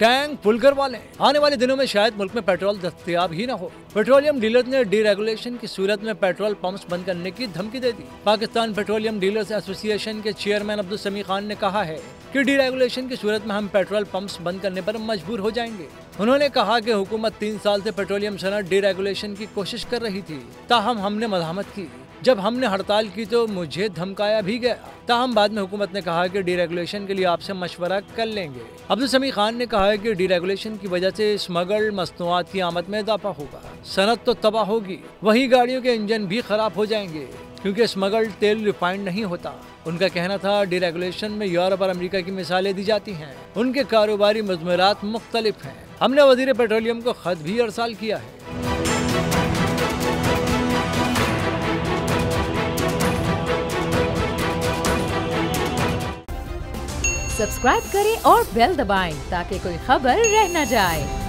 Tank full करवा लें। आने वाले दिनों में शायद मुल्क में पेट्रोल दस्तयाब ही न हो। पेट्रोलियम डीलर्स ने डीरेगुलेशन की सूरत में पेट्रोल पंप्स बंद करने की धमकी दे दी। पाकिस्तान पेट्रोलियम डीलर्स एसोसिएशन के चेयरमैन अब्दुल समी खान ने कहा है कि डीरेगुलेशन की सूरत में हम पेट्रोल पंप्स बंद करने पर मजबूर हो जाएंगे। उन्होंने कहा कि हुकूमत 3 साल से पेट्रोलियम सनत डीरेगुलेशन की कोशिश कर रही थी, ताहम हमने मज़ाहमत की। जब हमने हड़ताल की तो मुझे धमकाया भी गया, ताहम बाद में हुकूमत ने कहा कि डीरेगुलेशन के लिए आपसे मशवरा कर लेंगे। अब्दुल समी खान ने कहा है कि डीरेगुलेशन की वजह से स्मगल्ड मसनूआत की आमद में इजाफा होगा। सनत तो तबाह होगी, वहीं गाड़ियों के इंजन भी खराब हो जाएंगे क्योंकि स्मगल्ड तेल रिफाइंड नहीं होता। उनका कहना था डीरेगुलेशन में यूरोप और अमेरिका की मिसालें दी जाती हैं, उनके कारोबारी मज़मूरात मुख्तलिफ हैं। हमने वज़ीर पेट्रोलियम को खत भी अरसाल किया है। सब्सक्राइब करें और बेल दबाएं ताकि कोई खबर रह न जाए।